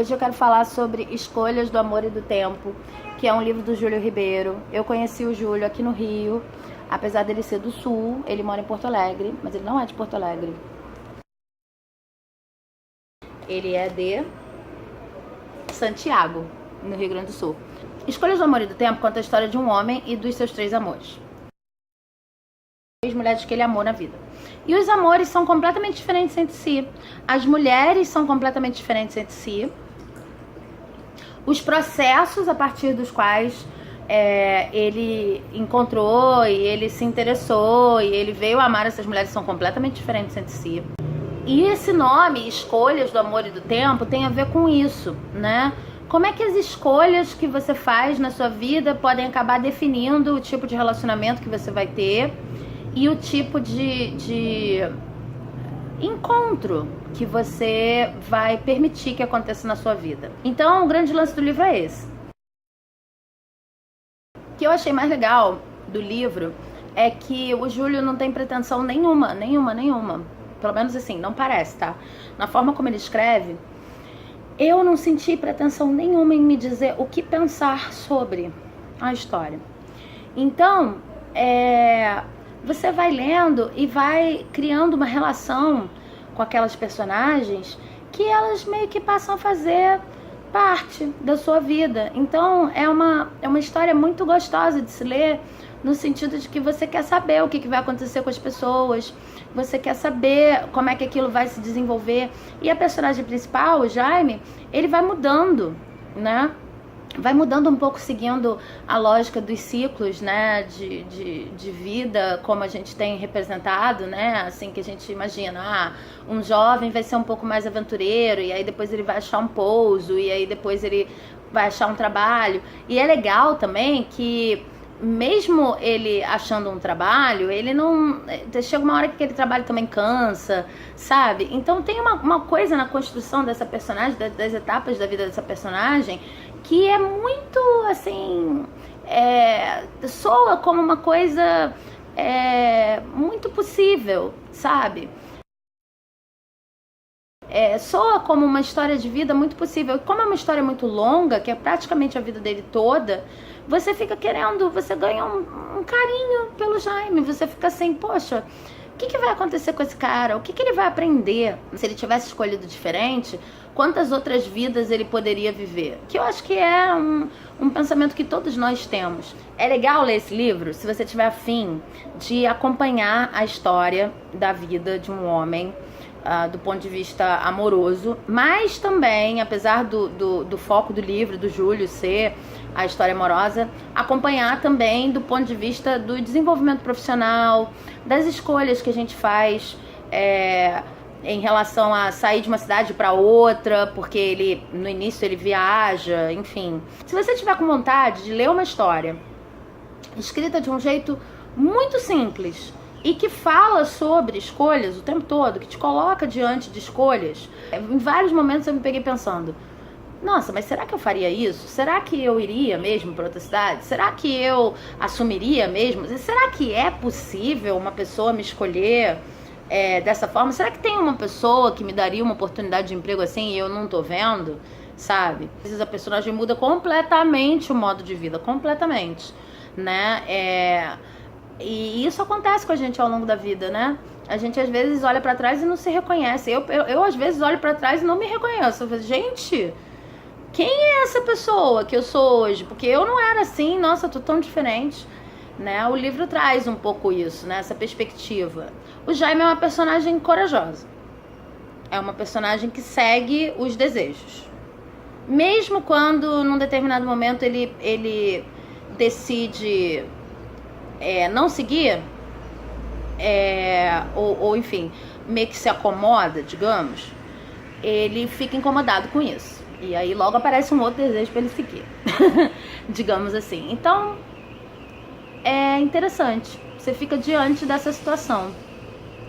Hoje eu quero falar sobre Escolhas do Amor e do Tempo, que é um livro do Júlio Ribeiro. Eu conheci o Júlio aqui no Rio, apesar dele ser do Sul, ele mora em Porto Alegre, mas ele não é de Porto Alegre. Ele é de Santiago, no Rio Grande do Sul. Escolhas do Amor e do Tempo conta a história de um homem e dos seus 3 amores. 3 mulheres que ele amou na vida. E os amores são completamente diferentes entre si. As mulheres são completamente diferentes entre si. Os processos a partir dos quais ele encontrou e ele se interessou e ele veio amar essas mulheres são completamente diferentes entre si. E esse nome, Escolhas do Amor e do Tempo, tem a ver com isso, né? Como é que as escolhas que você faz na sua vida podem acabar definindo o tipo de relacionamento que você vai ter e o tipo de encontro que você vai permitir que aconteça na sua vida. Então, o grande lance do livro é esse. O que eu achei mais legal do livro é que o Júlio não tem pretensão nenhuma. Pelo menos assim, não parece, tá? Na forma como ele escreve, eu não senti pretensão nenhuma em me dizer o que pensar sobre a história. Então, você vai lendo e vai criando uma relação com aquelas personagens que elas meio que passam a fazer parte da sua vida. Então é uma história muito gostosa de se ler, no sentido de que você quer saber o que vai acontecer com as pessoas, você quer saber como é que aquilo vai se desenvolver. E a personagem principal, o Jaime, ele vai mudando, né? Vai mudando um pouco, seguindo a lógica dos ciclos, né, de vida, como a gente tem representado, né, assim que a gente imagina, um jovem vai ser um pouco mais aventureiro, e aí depois ele vai achar um pouso, e aí depois ele vai achar um trabalho. E é legal também que, mesmo ele achando um trabalho, ele não... chega uma hora que aquele trabalho também cansa, sabe? Então tem uma coisa na construção dessa personagem, das etapas da vida dessa personagem, que é muito, assim, soa como uma coisa muito possível, sabe? Soa como uma história de vida muito possível. Como é uma história muito longa, que é praticamente a vida dele toda, você fica querendo, você ganha um carinho pelo Jaime, você fica assim, poxa, o que vai acontecer com esse cara? O que ele vai aprender? Se ele tivesse escolhido diferente, quantas outras vidas ele poderia viver? Que eu acho que é um pensamento que todos nós temos. É legal ler esse livro se você tiver afim de acompanhar a história da vida de um homem, do ponto de vista amoroso, mas também, apesar do foco do livro, do Júlio, ser a história amorosa, acompanhar também do ponto de vista do desenvolvimento profissional, das escolhas que a gente faz em relação a sair de uma cidade para outra, porque ele, no início, ele viaja, enfim. Se você tiver com vontade de ler uma história escrita de um jeito muito simples e que fala sobre escolhas o tempo todo, que te coloca diante de escolhas, em vários momentos eu me peguei pensando, nossa, mas será que eu faria isso? Será que eu iria mesmo para outra cidade? Será que eu assumiria mesmo? Será que é possível uma pessoa me escolher dessa forma? Será que tem uma pessoa que me daria uma oportunidade de emprego assim e eu não tô vendo? Sabe? Às vezes a personagem muda completamente o modo de vida, completamente, né? E isso acontece com a gente ao longo da vida, né? A gente às vezes olha pra trás e não se reconhece. Eu às vezes olho pra trás e não me reconheço. Eu falo, gente, quem é essa pessoa que eu sou hoje? Porque eu não era assim, nossa, eu tô tão diferente, né? O livro traz um pouco isso, né? Essa perspectiva. O Jaime é uma personagem corajosa. É uma personagem que segue os desejos. Mesmo quando, num determinado momento, ele decide não seguir, ou enfim, meio que se acomoda, digamos, ele fica incomodado com isso. E aí logo aparece um outro desejo para ele seguir, digamos assim. Então, é interessante. Você fica diante dessa situação.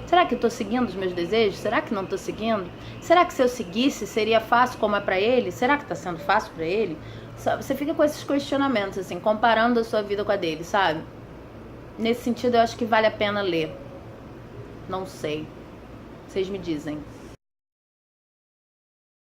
Será que eu tô seguindo os meus desejos? Será que não tô seguindo? Será que se eu seguisse seria fácil como é pra ele? Será que tá sendo fácil pra ele? Você fica com esses questionamentos, assim, comparando a sua vida com a dele, sabe? Nesse sentido, eu acho que vale a pena ler. Não sei. Vocês me dizem.